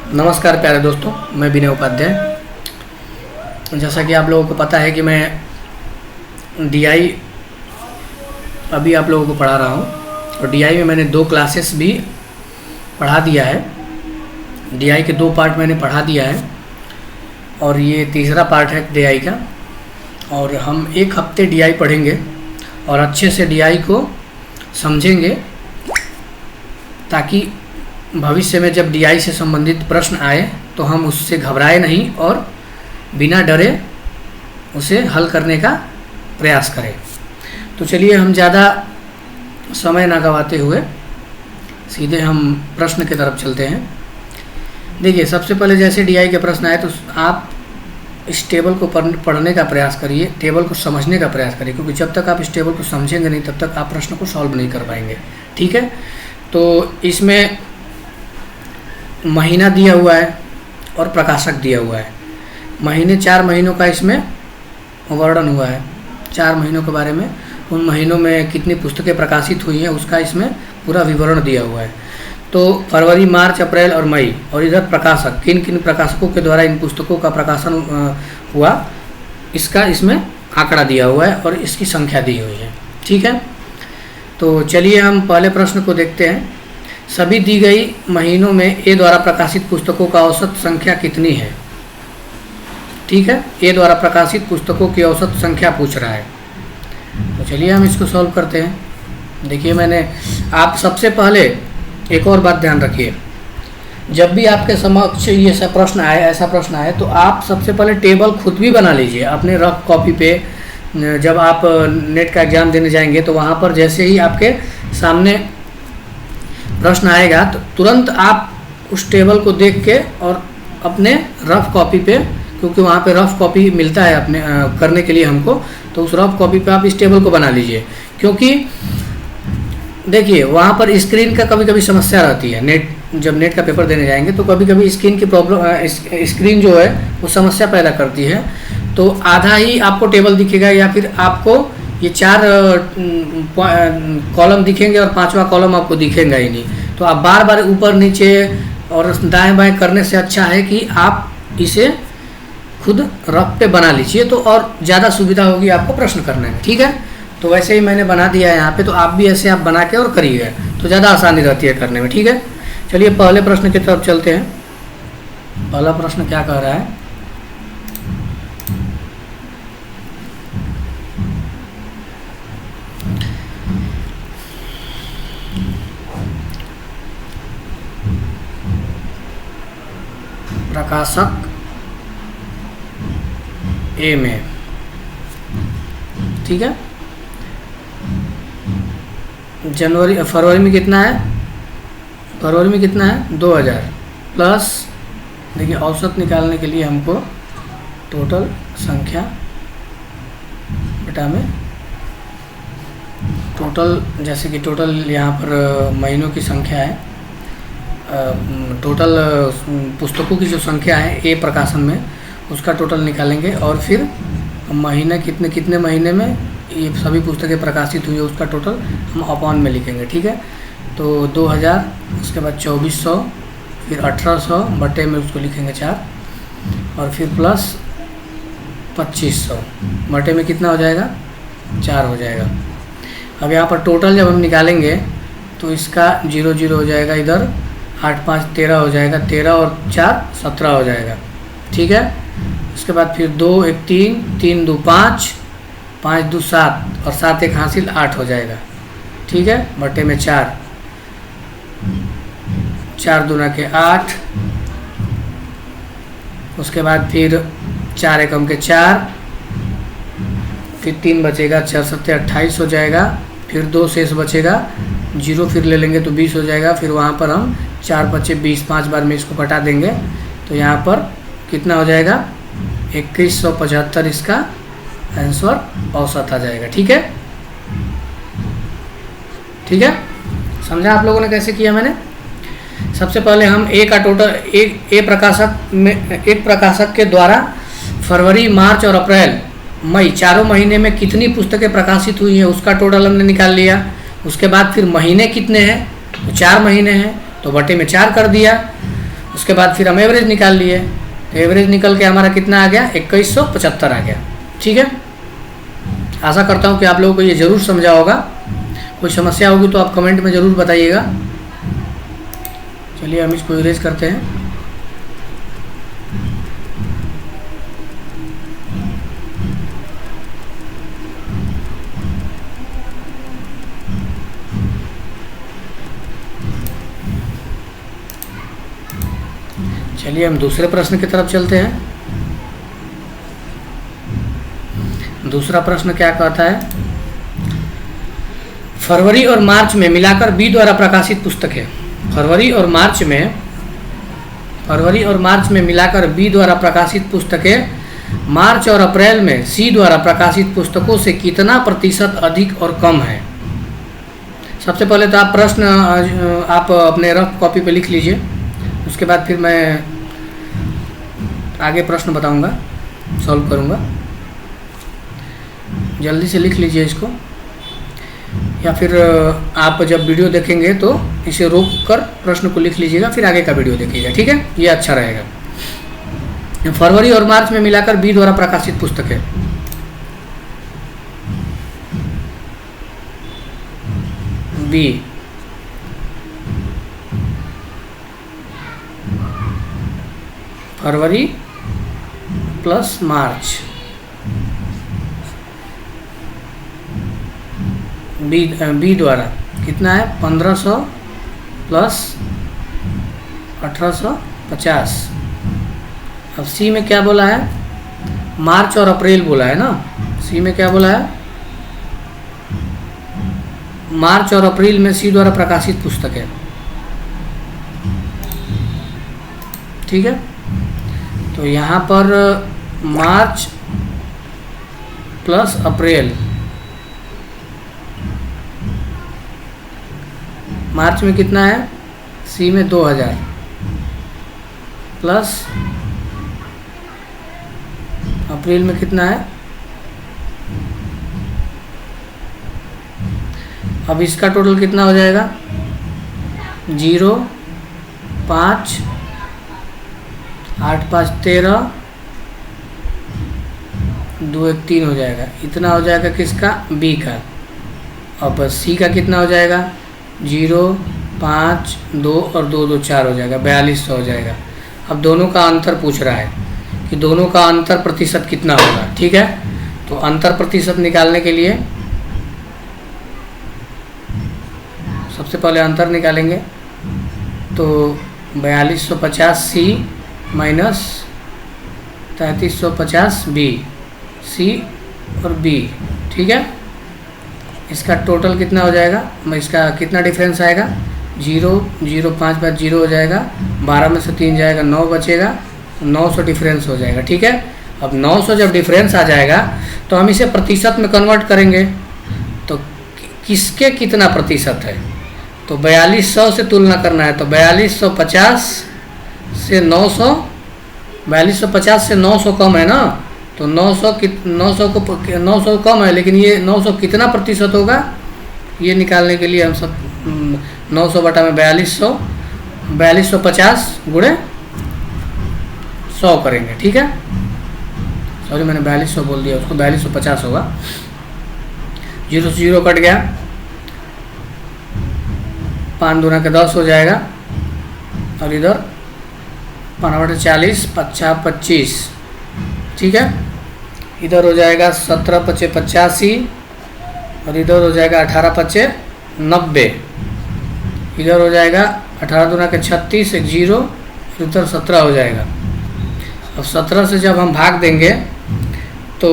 नमस्कार प्यारे दोस्तों, मैं विनय उपाध्याय। जैसा कि आप लोगों को पता है कि मैं डीआई अभी आप लोगों को पढ़ा रहा हूँ और डीआई में मैंने 2 क्लासेस भी पढ़ा दिया है। डीआई के 2 पार्ट मैंने पढ़ा दिया है और ये तीसरा पार्ट है डीआई का। और हम 1 हफ्ते डीआई पढ़ेंगे और अच्छे से डीआई को समझेंगे ताकि भविष्य में जब डीआई से संबंधित प्रश्न आए तो हम उससे घबराए नहीं और बिना डरे उसे हल करने का प्रयास करें। तो चलिए हम ज़्यादा समय ना गवाते हुए सीधे हम प्रश्न की तरफ चलते हैं। देखिए, सबसे पहले जैसे डीआई के प्रश्न आए तो आप इस टेबल को पढ़ने का प्रयास करिए, टेबल को समझने का प्रयास करिए, क्योंकि जब तक आप इस टेबल को समझेंगे नहीं तब तक आप प्रश्न को सॉल्व नहीं कर पाएंगे। ठीक है, तो इसमें महीना दिया हुआ है और प्रकाशक दिया हुआ है। महीने 4 महीनों का इसमें वर्णन हुआ है, 4 महीनों के बारे में, उन महीनों में कितनी पुस्तकें प्रकाशित हुई हैं उसका इसमें पूरा विवरण दिया हुआ है। तो फरवरी, मार्च, अप्रैल और मई, और इधर प्रकाशक, किन किन प्रकाशकों के द्वारा इन पुस्तकों का प्रकाशन हुआ इसका इसमें आंकड़ा दिया हुआ है और इसकी संख्या दी हुई है। ठीक है, तो चलिए हम पहले प्रश्न को देखते हैं। सभी दी गई महीनों में ए द्वारा प्रकाशित पुस्तकों का औसत संख्या कितनी है? ठीक है, ए द्वारा प्रकाशित पुस्तकों की औसत संख्या पूछ रहा है। तो चलिए हम इसको सॉल्व करते हैं। देखिए, मैंने आप सबसे पहले एक और बात ध्यान रखिए, जब भी आपके समक्ष ये ऐसा प्रश्न आए तो आप सबसे पहले टेबल खुद भी बना लीजिए अपने रफ कॉपी पे। जब आप नेट का एग्ज़ाम देने जाएंगे तो वहाँ पर जैसे ही आपके सामने प्रश्न आएगा तो तुरंत आप उस टेबल को देख के और अपने रफ कॉपी पे, क्योंकि वहाँ पे रफ कॉपी मिलता है अपने करने के लिए हमको, तो उस रफ कॉपी पे आप इस टेबल को बना लीजिए। क्योंकि देखिए, वहाँ पर स्क्रीन का कभी कभी समस्या रहती है। जब नेट का पेपर देने जाएंगे तो कभी कभी स्क्रीन की प्रॉब्लम, स्क्रीन जो है वो समस्या पैदा करती है। तो आधा ही आपको टेबल दिखेगा या फिर आपको ये 4 कॉलम दिखेंगे और 5वां कॉलम आपको दिखेगा ही नहीं। तो आप बार बार ऊपर नीचे और दाएं बाएं करने से अच्छा है कि आप इसे खुद रफ पे बना लीजिए, तो और ज़्यादा सुविधा होगी आपको प्रश्न करने में। ठीक है, तो वैसे ही मैंने बना दिया है यहाँ पे, तो आप भी ऐसे आप बना के और करिएगा तो ज़्यादा आसानी रहती है करने में। ठीक है, चलिए पहले प्रश्न की तरफ चलते हैं। पहला प्रश्न क्या कह रहा है? प्रकाशक ए में, ठीक है, फरवरी में कितना है? फरवरी में कितना है? 2000 प्लस, देखिए औसत निकालने के लिए हमको टोटल संख्या बटा में टोटल, जैसे कि टोटल यहाँ पर महीनों की संख्या है, टोटल पुस्तकों की जो संख्या है ए प्रकाशन में उसका टोटल निकालेंगे और फिर महीने कितने महीने में ये सभी पुस्तकें प्रकाशित हुई है उसका टोटल हम अपॉन में लिखेंगे। ठीक है, तो 2000, उसके बाद 2400, फिर 1800 बटे में उसको लिखेंगे 4 और फिर प्लस 2500 बटे में कितना हो जाएगा? 4 हो जाएगा। अब यहाँ पर टोटल जब हम निकालेंगे तो इसका 0 0 हो जाएगा, इधर 8 5 13 हो जाएगा, 13 और 4 17 हो जाएगा। ठीक है, उसके बाद फिर 2 1 3, 3 2 5, 5 2 7 और 7 1 हासिल 8 हो जाएगा। ठीक है, बटे में 4, 4 दूना के 8, उसके बाद फिर 4 एकम के 4, फिर 3 बचेगा, 4 7 28 हो जाएगा, फिर 2 शेष बचेगा, 0 फिर ले लेंगे तो 20 हो जाएगा। फिर वहाँ पर हम 4 बचे 20, 5 बार में इसको घटा देंगे तो यहाँ पर कितना हो जाएगा? 2175 इसका आंसर औसत आ जाएगा। ठीक है, ठीक है, समझा आप लोगों ने कैसे किया? मैंने सबसे पहले हम ए का टोटल, एक प्रकाशक के द्वारा फरवरी, मार्च और अप्रैल, मई, 4 महीने में कितनी पुस्तकें प्रकाशित हुई हैं उसका टोटल हमने निकाल लिया। उसके बाद फिर महीने कितने हैं? तो 4 महीने हैं तो बटे में 4 कर दिया। उसके बाद फिर हम एवरेज निकाल लिए, तो एवरेज निकल के हमारा कितना आ गया, 2175 आ गया। ठीक है, आशा करता हूँ कि आप लोगों को ये ज़रूर समझा होगा। कोई समस्या होगी तो आप कमेंट में ज़रूर बताइएगा। चलिए हम इसको इरेज करते हैं। चलिए हम दूसरे प्रश्न की तरफ चलते हैं। दूसरा प्रश्न क्या कहता है, फरवरी और मार्च में मिलाकर बी द्वारा प्रकाशित पुस्तकें। फरवरी और मार्च में मिलाकर बी द्वारा प्रकाशित पुस्तकें मार्च और अप्रैल में सी द्वारा प्रकाशित पुस्तकों से कितना प्रतिशत अधिक और कम है। सबसे पहले तो आप प्रश्न आप अपने रफ कॉपी पे लिख लीजिए, उसके बाद फिर मैं आगे प्रश्न बताऊंगा, सॉल्व करूंगा। जल्दी से लिख लीजिए इसको, या फिर आप जब वीडियो देखेंगे तो इसे रोक कर प्रश्न को लिख लीजिएगा, फिर आगे का वीडियो देखिएगा। ठीक है, ये अच्छा रहेगा। फरवरी और मार्च में मिलाकर बी द्वारा प्रकाशित पुस्तकें। बी फरवरी प्लस मार्च, बी द्वारा कितना है, 1500 प्लस 1850। अब सी में क्या बोला है, मार्च और अप्रैल बोला है ना। सी में क्या बोला है, मार्च और अप्रैल में सी द्वारा प्रकाशित पुस्तक है। ठीक है, तो यहाँ पर मार्च प्लस अप्रैल, मार्च में कितना है, सी में 2000 प्लस अप्रैल में कितना है। अब इसका टोटल कितना हो जाएगा, 0 5 8 5 13 2 1 3 हो जाएगा। इतना हो जाएगा किसका, बी का। अब सी का कितना हो जाएगा, 0 5 2 और 2 2 4 हो जाएगा, 4200 हो जाएगा। अब दोनों का अंतर पूछ रहा है कि दोनों का अंतर प्रतिशत कितना होगा। ठीक है, तो अंतर प्रतिशत निकालने के लिए सबसे पहले अंतर निकालेंगे, तो 4250 सी माइनस 3350 बी, सी और बी। ठीक है, इसका टोटल कितना हो जाएगा, इसका कितना डिफरेंस आएगा, 0 0 5 5 0 हो जाएगा, 12 में से 3 जाएगा, 9 बचेगा, 900 डिफरेंस हो जाएगा। ठीक है, अब 900 जब डिफरेंस आ जाएगा तो हम इसे प्रतिशत में कन्वर्ट करेंगे, तो किसके कितना प्रतिशत है, तो 4200 से तुलना करना है, तो 4250 से 900, 4250 से 900 कम है ना, तो 900 कम है, लेकिन ये 900 कितना प्रतिशत होगा, ये निकालने के लिए हम सब 900 बटा में 4250 गुणे 100 करेंगे। ठीक है, सॉरी मैंने 4200 बोल दिया, उसको 4250 होगा। 0 से 0 कट गया, 5 दूना के 10 हो जाएगा, और इधर 5 40 5 25। ठीक है, इधर हो जाएगा 17 5 85, और इधर हो जाएगा 18 5 90, इधर हो जाएगा 18 दूना के 36 एक 0, इधर 17 हो जाएगा। अब 17 से जब हम भाग देंगे तो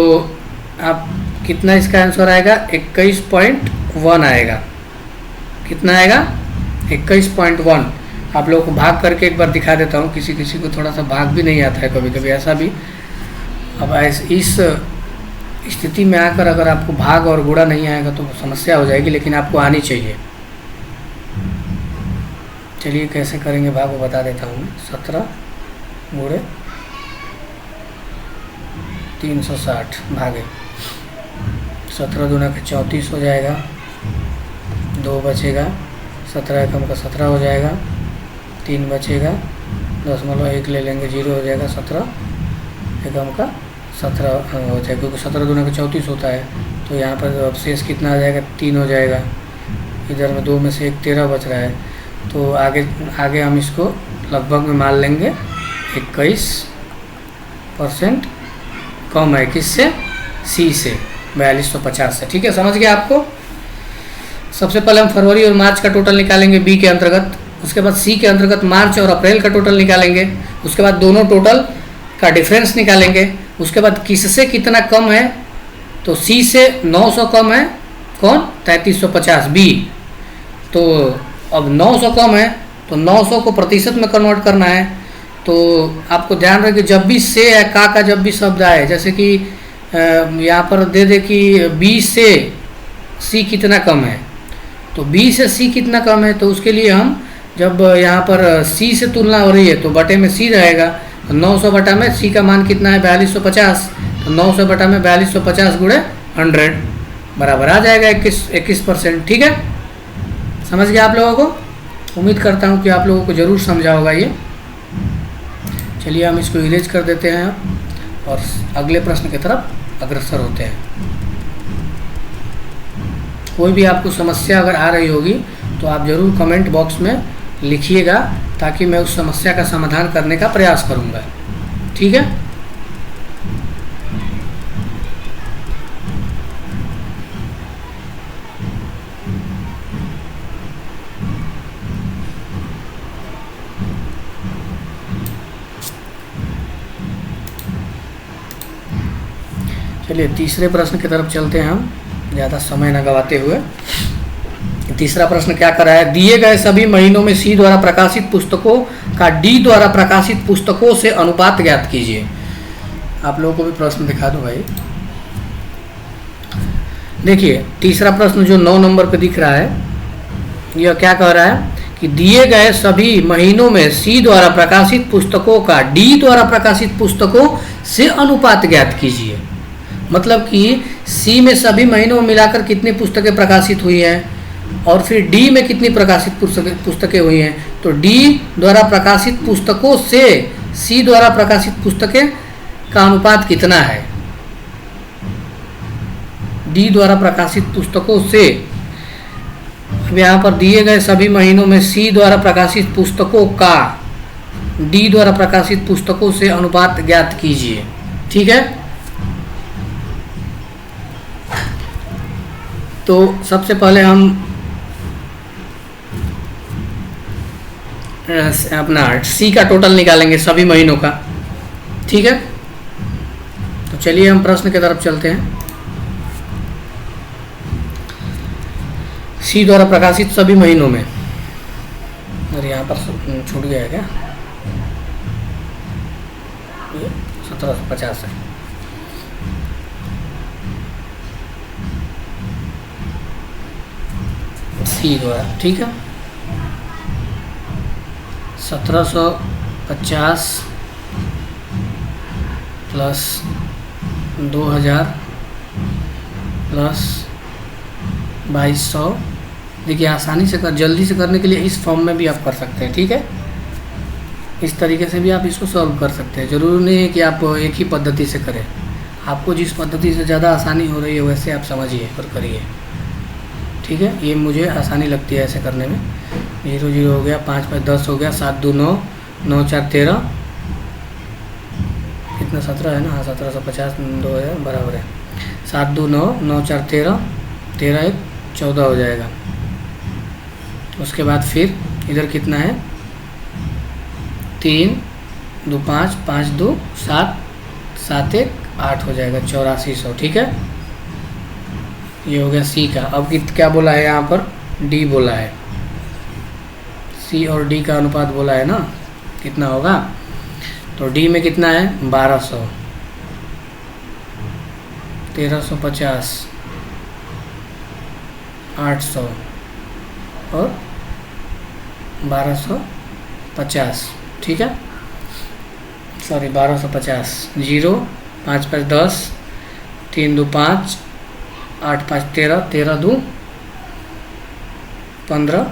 आप कितना इसका आंसर आएगा, 21.1 आएगा। कितना आएगा, 21.1। आप लोगों को भाग करके एक बार दिखा देता हूँ, किसी किसी को थोड़ा सा भाग भी नहीं आता है, कभी कभी ऐसा भी। अब इस स्थिति में आकर अगर आपको भाग और गुणा नहीं आएगा तो समस्या हो जाएगी, लेकिन आपको आनी चाहिए। चलिए कैसे करेंगे भाग वो बता देता हूँ। 17 गुणे 360 भागे 17 दूना के 34 हो जाएगा, 2 बचेगा, 17 एकम का 17 हो जाएगा, 3 बचेगा, 0.1 ले लेंगे, 0 हो जाएगा, 17 एकम का 17 हो जाएगा, क्योंकि 17 दूना का 34 होता है। तो यहाँ पर अब शेष कितना आ जाएगा, 3 हो जाएगा। इधर में 2 में से 1 13 बच रहा है। तो आगे आगे हम इसको लगभग में मान लेंगे 21% कम है किससे, सी से, 4250 से। ठीक है, समझ गए आपको। सबसे पहले हम फरवरी और मार्च का टोटल निकालेंगे बी के अंतर्गत, उसके बाद सी के अंतर्गत मार्च और अप्रैल का टोटल निकालेंगे, उसके बाद दोनों टोटल का डिफरेंस निकालेंगे, उसके बाद किससे कितना कम है, तो सी से 900 कम है कौन, 3350 बी। तो अब 900 कम है तो 900 को प्रतिशत में कन्वर्ट करना है। तो आपको ध्यान रहे कि जब भी से या का जब भी शब्द आए, जैसे कि यहाँ पर दे दे कि बी से सी कितना कम है, तो बी से सी कितना कम है, तो उसके लिए हम जब यहाँ पर सी से तुलना हो रही है तो बटे में सी रहेगा। तो 900 बटा में सी का मान कितना है, 4250, तो 900 बटा में 4250 गुणे 100 बराबर आ जाएगा 21%। ठीक है, समझ गया आप लोगों को। उम्मीद करता हूँ कि आप लोगों को ज़रूर समझा होगा ये। चलिए हम इसको इरेज कर देते हैं और अगले प्रश्न की तरफ अग्रसर होते हैं। कोई भी आपको समस्या अगर आ रही होगी तो आप ज़रूर कमेंट बॉक्स में लिखिएगा, ताकि मैं उस समस्या का समाधान करने का प्रयास करूँगा। ठीक है, चलिए तीसरे प्रश्न की तरफ चलते हैं हम, ज़्यादा समय न गवाते हुए। तीसरा प्रश्न क्या करा है, दिए गए सभी महीनों में सी द्वारा प्रकाशित पुस्तकों का डी द्वारा प्रकाशित पुस्तकों से अनुपात ज्ञात कीजिए। आप लोगों को भी प्रश्न दिखा दूं भाई। देखिए तीसरा प्रश्न जो 9 नंबर पे दिख रहा है, यह क्या कह रहा है कि दिए गए सभी महीनों में सी द्वारा प्रकाशित पुस्तकों का डी द्वारा प्रकाशित पुस्तकों से अनुपात ज्ञात कीजिए। मतलब कि सी में सभी महीनों में मिलाकर कितनी पुस्तकें प्रकाशित हुई हैं और फिर डी में कितनी प्रकाशित पुस्तकें हुई हैं, तो डी द्वारा प्रकाशित पुस्तकों से सी द्वारा प्रकाशित पुस्तकें का अनुपात कितना है। डी द्वारा प्रकाशित पुस्तकों से, अब यहाँ पर दिए गए सभी महीनों में सी द्वारा प्रकाशित पुस्तकों का डी द्वारा प्रकाशित पुस्तकों से अनुपात ज्ञात कीजिए। ठीक है, तो सबसे पहले हम अपना सी का टोटल निकालेंगे सभी महीनों का। ठीक है, तो चलिए हम प्रश्न की तरफ चलते हैं। सी द्वारा प्रकाशित सभी महीनों में, अरे यहाँ पर छूट गया है क्या, 1750 है। सी द्वारा, ठीक है, 1750 प्लस 2000 प्लस 2200। देखिए आसानी से जल्दी से करने के लिए इस फॉर्म में भी आप कर सकते हैं। ठीक है, इस तरीके से भी आप इसको सॉल्व कर सकते हैं। ज़रूरी नहीं है कि आप एक ही पद्धति से करें, आपको जिस पद्धति से ज़्यादा आसानी हो रही है वैसे आप समझिए और करिए। ठीक है, ये मुझे आसानी लगती है ऐसे करने में। 0 0 हो गया, 5 5 10 हो गया, 7 2 9, 9 4 13, कितना 17 है ना, हाँ 1750 2000 बराबर है। 7 2 9, 9 4 13, 13 1 14 हो जाएगा। उसके बाद फिर इधर कितना है, 3 2 5, 5 2 7, 7 1 8 हो जाएगा, 8400। ठीक है, ये हो गया सी का। अब क्या बोला है यहाँ पर, डी बोला है। सी और डी का अनुपात बोला है ना, कितना होगा, तो डी में कितना है 1200, 1350, 800 और 1250। ठीक है, सॉरी 1250, 0 5 5 10, 3 2 5, 8 5 13, 13 2 15,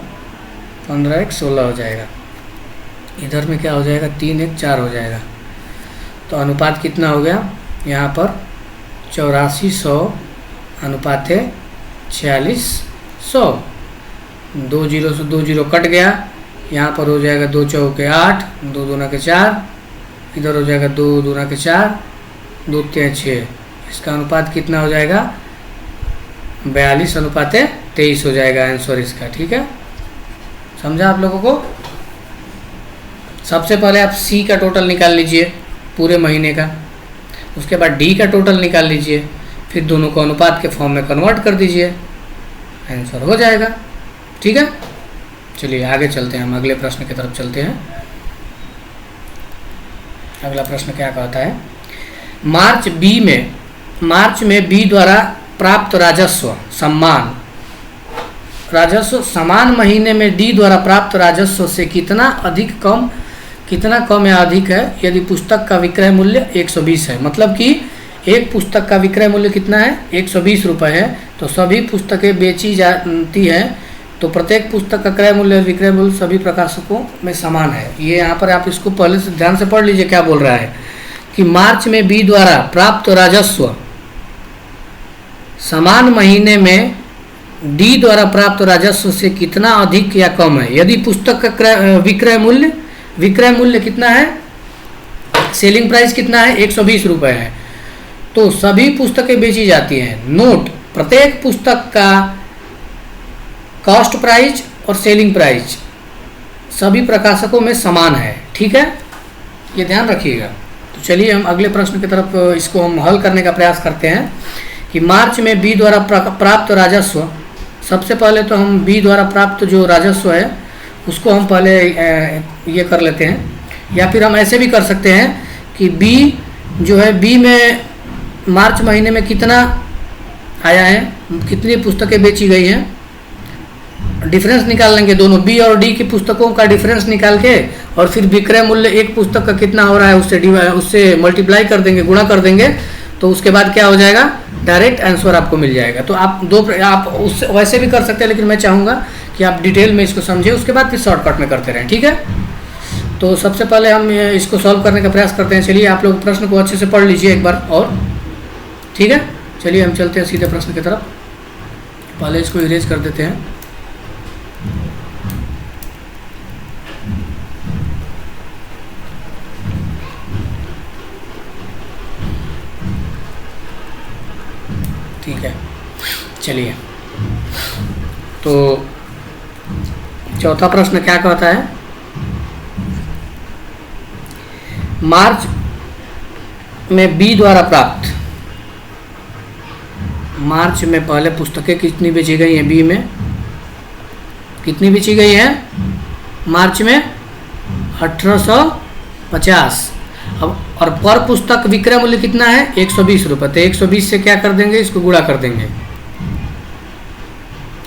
15 1 16 हो जाएगा। इधर में क्या हो जाएगा, 3 1 4 हो जाएगा। तो अनुपात कितना हो गया यहाँ पर, 8400 अनुपात है 4600। 2 जीरो से 2 जीरो कट गया, यहाँ पर हो जाएगा 2 चौके 8, 2 दूना के 4, इधर हो जाएगा 2 दूना के 4, 2 3 6। इसका अनुपात कितना हो जाएगा, 42 अनुपात 23 हो जाएगा आंसर इसका। ठीक है, समझा आप लोगों को। सबसे पहले आप सी का टोटल निकाल लीजिए पूरे महीने का, उसके बाद डी का टोटल निकाल लीजिए, फिर दोनों को अनुपात के फॉर्म में कन्वर्ट कर दीजिए, आंसर हो जाएगा। ठीक है, चलिए आगे चलते हैं, हम अगले प्रश्न की तरफ चलते हैं। अगला प्रश्न क्या कहता है, मार्च में बी द्वारा प्राप्त राजस्व समान महीने में डी द्वारा प्राप्त राजस्व से कितना कम या अधिक है यदि पुस्तक का विक्रय मूल्य 120 है। मतलब कि एक पुस्तक का विक्रय मूल्य कितना है, 120 रुपये है, तो सभी पुस्तकें बेची जाती हैं, तो प्रत्येक पुस्तक का क्रय मूल्य और विक्रय मूल्य सभी प्रकाशकों में समान है। ये यहाँ पर आप इसको पहले से ध्यान से पढ़ लीजिए क्या बोल रहा है कि मार्च में बी द्वारा प्राप्त राजस्व समान महीने में डी द्वारा प्राप्त राजस्व से कितना अधिक या कम है यदि पुस्तक का विक्रय मूल्य कितना है, सेलिंग प्राइस कितना है, 120 रुपये है, तो सभी पुस्तकें बेची जाती हैं। नोट, प्रत्येक पुस्तक का कॉस्ट प्राइस और सेलिंग प्राइस सभी प्रकाशकों में समान है। ठीक है, ये ध्यान रखिएगा। तो चलिए हम अगले प्रश्न की तरफ इसको हम हल करने का प्रयास करते हैं कि मार्च में बी द्वारा प्राप्त राजस्व, सबसे पहले तो हम बी द्वारा प्राप्त जो राजस्व है उसको हम पहले ये कर लेते हैं, या फिर हम ऐसे भी कर सकते हैं कि बी जो है, बी में मार्च महीने में कितना आया है, कितनी पुस्तकें बेची गई हैं, डिफरेंस निकाल लेंगे दोनों बी और डी की पुस्तकों का डिफरेंस निकाल के, और फिर विक्रय मूल्य एक पुस्तक का कितना हो रहा है उससे मल्टीप्लाई कर देंगे, गुणा कर देंगे, तो उसके बाद क्या हो जाएगा, डायरेक्ट आंसर आपको मिल जाएगा। तो आप उससे वैसे भी कर सकते हैं, लेकिन मैं चाहूँगा कि आप डिटेल में इसको समझें, उसके बाद फिर शॉर्टकट में करते रहें। ठीक है, तो सबसे पहले हम इसको सॉल्व करने का प्रयास करते हैं। चलिए आप लोग प्रश्न को अच्छे से पढ़ लीजिए एक बार और। ठीक है, चलिए हम चलते हैं सीधे प्रश्न की तरफ। पहले इसको इरेज कर देते हैं। ठीक है, चलिए तो चौथा प्रश्न क्या कहता है, मार्च में बी द्वारा प्राप्त, मार्च में पहले पुस्तकें कितनी बेची गई हैं, बी में कितनी बेची गई हैं, मार्च में 1850। अब और पर पुस्तक विक्रय मूल्य कितना है, 120 रुपये, तो 120 से क्या कर देंगे, इसको गुणा कर देंगे।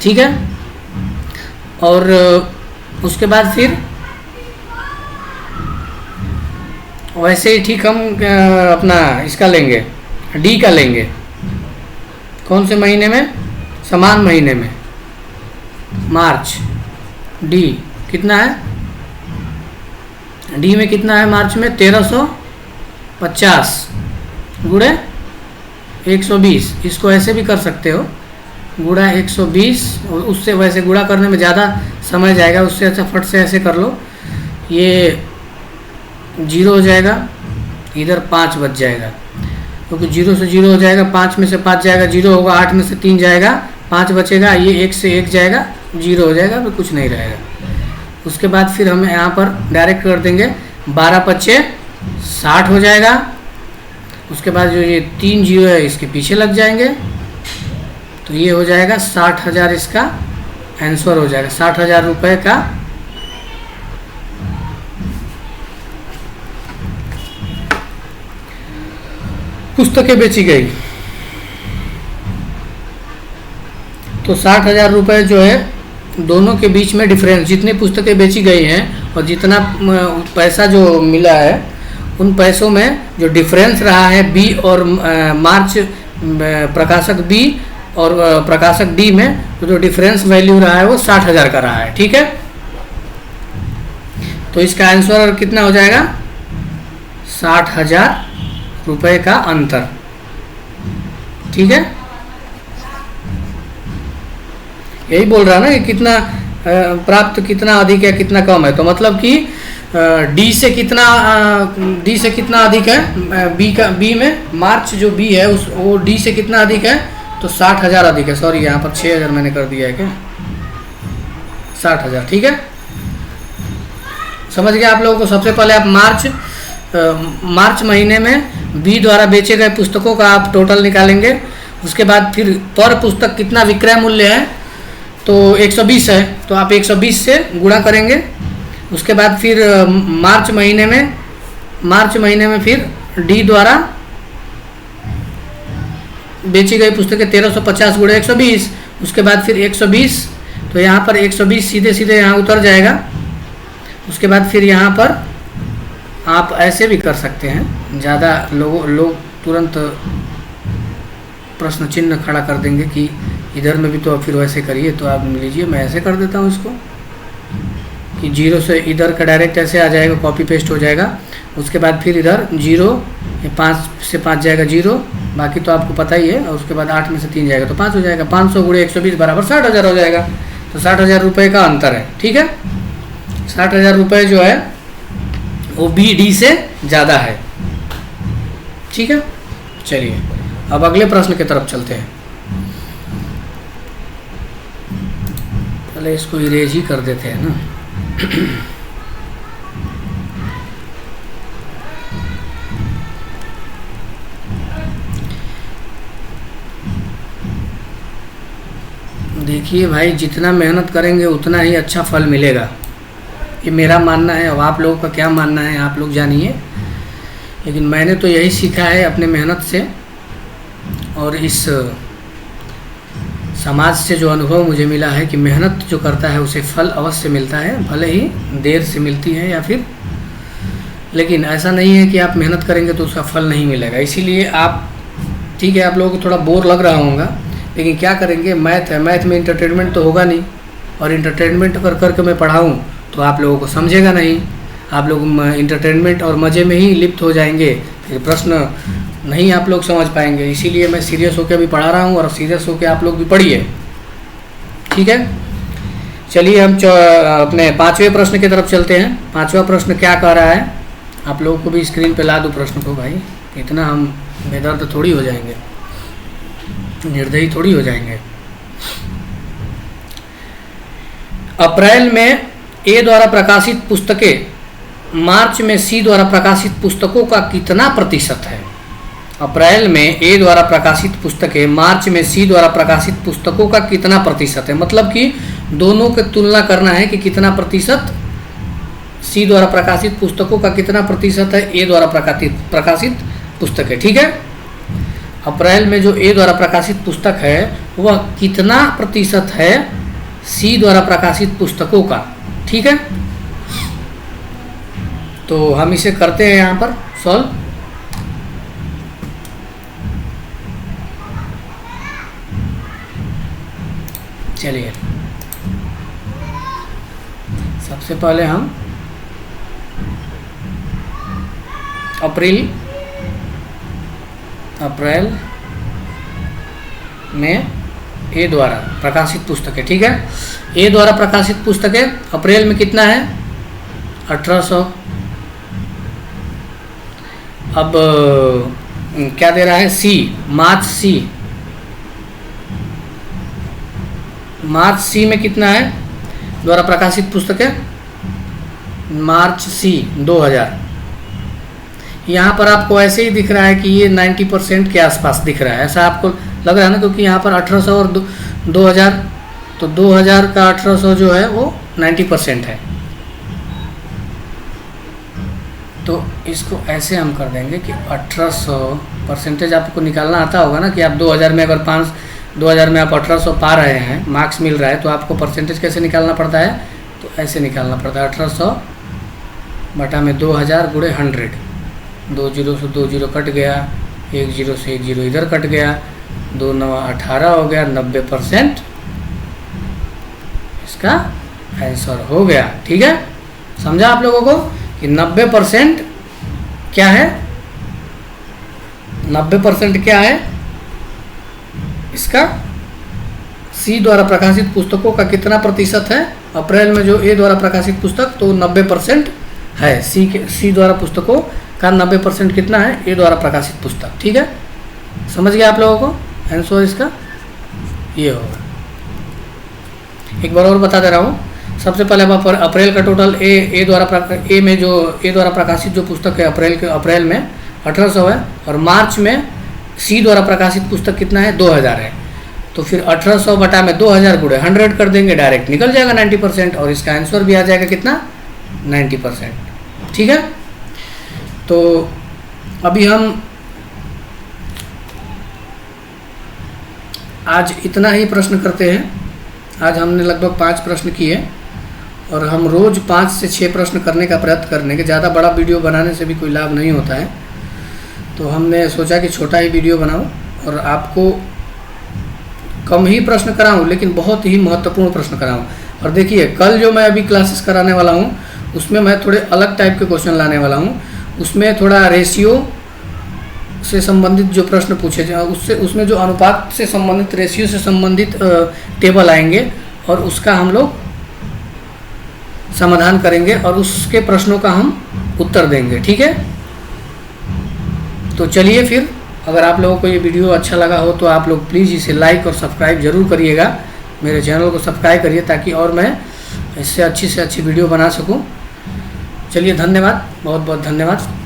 ठीक है, और उसके बाद फिर वैसे ही ठीक हम अपना इसका लेंगे, डी का लेंगे, कौन से महीने में, समान महीने में, मार्च, डी कितना है, डी में कितना है मार्च में, 1350 गुणे 120, इसको ऐसे भी कर सकते हो, गुणा 120, उससे वैसे गुणा करने में ज़्यादा समय जाएगा, उससे अच्छा फट से ऐसे कर लो, ये 0 हो जाएगा, इधर 5 बच जाएगा, क्योंकि 0 से 0 हो जाएगा, 5 में से 5 जाएगा, 0 होगा, 8 में से 3 जाएगा, 5 बचेगा, ये 1 से 1 जाएगा, 0 हो जाएगा, फिर कुछ नहीं रहेगा। उसके बाद फिर हम यहाँ पर डायरेक्ट कर देंगे, 12 पच्चे 60 हो जाएगा। उसके बाद जो ये 3 जीरो है इसके पीछे लग जाएंगे, तो ये हो जाएगा 60,000, इसका आंसर हो जाएगा 60,000 रुपये का पुस्तकें बेची गई। तो 60,000 रुपये जो है दोनों के बीच में डिफरेंस, जितनी पुस्तकें बेची गई हैं और जितना पैसा जो मिला है, उन पैसों में जो डिफरेंस रहा है बी और मार्च प्रकाशक बी और प्रकाशक डी में, तो जो डिफरेंस वैल्यू रहा है वो 60,000 का रहा है। ठीक है, तो इसका आंसर कितना हो जाएगा? 60,000 रुपये का अंतर। ठीक है, यही बोल रहा है ना कि कितना प्राप्त कितना अधिक है कितना कम है। तो मतलब कि डी से कितना अधिक है? बी में मार्च जो बी है उस वो डी से कितना अधिक है? तो 60,000 अधिक है। सॉरी, यहाँ पर 6,000 मैंने कर दिया है क्या? 60,000। ठीक है, समझ गए आप लोगों को। सबसे पहले आप मार्च महीने में बी द्वारा बेचे गए पुस्तकों का आप टोटल निकालेंगे। उसके बाद फिर पर पुस्तक कितना विक्रय मूल्य है? तो 120 है, तो आप 120 से गुणा करेंगे। उसके बाद फिर मार्च महीने में फिर डी द्वारा बेची गई पुस्तकें 1350 गुणे 120। उसके बाद फिर 120, तो यहाँ पर 120 सीधे सीधे यहाँ उतर जाएगा। उसके बाद फिर यहाँ पर आप ऐसे भी कर सकते हैं, ज़्यादा लोग तुरंत प्रश्न चिन्ह खड़ा कर देंगे कि इधर में भी तो फिर वैसे करिए। तो आप लीजिए, मैं ऐसे कर देता हूँ इसको कि 0 से इधर का डायरेक्ट ऐसे आ जाएगा, कॉपी पेस्ट हो जाएगा। उसके बाद फिर इधर 0, 5 से 5 जाएगा 0, बाकी तो आपको पता ही है। और उसके बाद 8 में से 3 जाएगा तो 5 हो जाएगा। 500 गुणे 120 बराबर 60,000 हो जाएगा। तो 60,000 रुपये का अंतर है। ठीक है, 60,000 रुपये जो है वो बी डी से ज़्यादा है। ठीक है, चलिए अब अगले प्रश्न की तरफ चलते हैं। पहले इसको इरेज ही कर देते हैं ना। देखिए भाई, जितना मेहनत करेंगे उतना ही अच्छा फल मिलेगा, ये मेरा मानना है। अब आप लोगों का क्या मानना है आप लोग जानिए, लेकिन मैंने तो यही सीखा है अपने मेहनत से और इस समाज से जो अनुभव मुझे मिला है कि मेहनत जो करता है उसे फल अवश्य मिलता है, भले ही देर से मिलती है या फिर, लेकिन ऐसा नहीं है कि आप मेहनत करेंगे तो उसका फल नहीं मिलेगा। इसीलिए आप, ठीक है, आप लोगों को थोड़ा बोर लग रहा होगा, लेकिन क्या करेंगे, मैथ है, मैथ में इंटरटेनमेंट तो होगा नहीं, और इंटरटेनमेंट कर मैं पढ़ाऊँ तो आप लोगों को समझेगा नहीं। आप लोग इंटरटेनमेंट और मज़े में ही लिप्त हो जाएंगे, फिर प्रश्न नहीं आप लोग समझ पाएंगे। इसीलिए मैं सीरियस होकर भी पढ़ा रहा हूँ और सीरियस होकर आप लोग भी पढ़िए। ठीक है, चलिए हम अपने 5वें प्रश्न की तरफ चलते हैं। 5वां प्रश्न क्या कह रहा है, आप लोगों को भी स्क्रीन पे ला दूँ प्रश्न को। भाई इतना हम बेदर्द थोड़ी हो जाएंगे, निर्दयी थोड़ी हो जाएंगे। अप्रैल में ए द्वारा प्रकाशित पुस्तकें मार्च में सी द्वारा प्रकाशित पुस्तकों का कितना प्रतिशत है? अप्रैल में ए द्वारा प्रकाशित पुस्तकें मार्च में सी द्वारा प्रकाशित पुस्तकों का कितना प्रतिशत है? मतलब कि दोनों की तुलना करना है कि कितना प्रतिशत सी द्वारा प्रकाशित पुस्तकों का कितना प्रतिशत है ए द्वारा प्रकाशित पुस्तकें। ठीक है, अप्रैल में जो ए द्वारा प्रकाशित पुस्तक है वह कितना प्रतिशत है सी द्वारा प्रकाशित पुस्तकों का। ठीक है, तो हम इसे करते हैं यहाँ पर सॉल्व। चलिए सबसे पहले हम अप्रैल में ए द्वारा प्रकाशित पुस्तकें, ठीक है, ए द्वारा प्रकाशित पुस्तकें अप्रैल में कितना है? 1800। अब क्या दे रहा है? सी, मार्च सी में कितना है द्वारा प्रकाशित पुस्तकें? मार्च सी 2000। यहाँ पर आपको ऐसे ही दिख रहा है कि ये 90% के आसपास दिख रहा है, ऐसा आपको लग रहा है ना, क्योंकि यहाँ पर 1800 और 2000, तो 2000 का 1800 जो है वो 90% है। तो इसको ऐसे हम कर देंगे कि 1800 परसेंटेज आपको निकालना आता होगा ना, कि आप 2000 में अगर 2000 में आप 1800 पा रहे हैं, मार्क्स मिल रहा है, तो आपको परसेंटेज कैसे निकालना पड़ता है? तो ऐसे निकालना पड़ता है 1800 बटा में 2000 गुणे 100। 2 जीरो से 2 जीरो कट गया, 1 जीरो से 1 जीरो इधर कट गया, 2 9 18 हो गया, 90% इसका आंसर हो गया। ठीक है, समझा आप लोगों को कि 90% क्या है, 90% क्या है इसका, सी द्वारा प्रकाशित पुस्तकों का कितना प्रतिशत है अप्रैल में जो ए द्वारा प्रकाशित पुस्तक, तो 90% है। सी द्वारा पुस्तकों का 90% कितना है, ए द्वारा प्रकाशित पुस्तक। ठीक है, समझ गया आप लोगों को आंसर इसका ये होगा। एक बार और बता दे रहा हूँ। सबसे पहले अब अप्रैल का टोटल ए द्वारा प्रकाशित जो पुस्तक है अप्रैल में 1800 है, और मार्च में सी द्वारा प्रकाशित पुस्तक कितना है, 2000 है। तो फिर 1800 बटा में 2000 गुणे 100 कर देंगे, डायरेक्ट निकल जाएगा 90%, और इसका आंसर भी आ जाएगा कितना, 90%। ठीक है, तो अभी हम आज इतना ही प्रश्न करते हैं। आज हमने लगभग 5 प्रश्न किए, और हम रोज़ 5 से 6 प्रश्न करने का प्रयत्न करने के, ज़्यादा बड़ा वीडियो बनाने से भी कोई लाभ नहीं होता है। तो हमने सोचा कि छोटा ही वीडियो बनाऊं और आपको कम ही प्रश्न कराऊं, लेकिन बहुत ही महत्वपूर्ण प्रश्न कराऊं। और देखिए कल जो मैं अभी क्लासेस कराने वाला हूं उसमें मैं थोड़े अलग टाइप के क्वेश्चन लाने वाला हूं। उसमें थोड़ा रेशियो से संबंधित जो प्रश्न पूछे जाए उसमें जो अनुपात से संबंधित, रेशियो से संबंधित टेबल आएंगे, और उसका हम लोग समाधान करेंगे और उसके प्रश्नों का हम उत्तर देंगे। ठीक है, तो चलिए फिर, अगर आप लोगों को ये वीडियो अच्छा लगा हो तो आप लोग प्लीज़ इसे लाइक और सब्सक्राइब जरूर करिएगा। मेरे चैनल को सब्सक्राइब करिए ताकि और मैं इससे अच्छी वीडियो बना सकूं। चलिए धन्यवाद, बहुत बहुत धन्यवाद।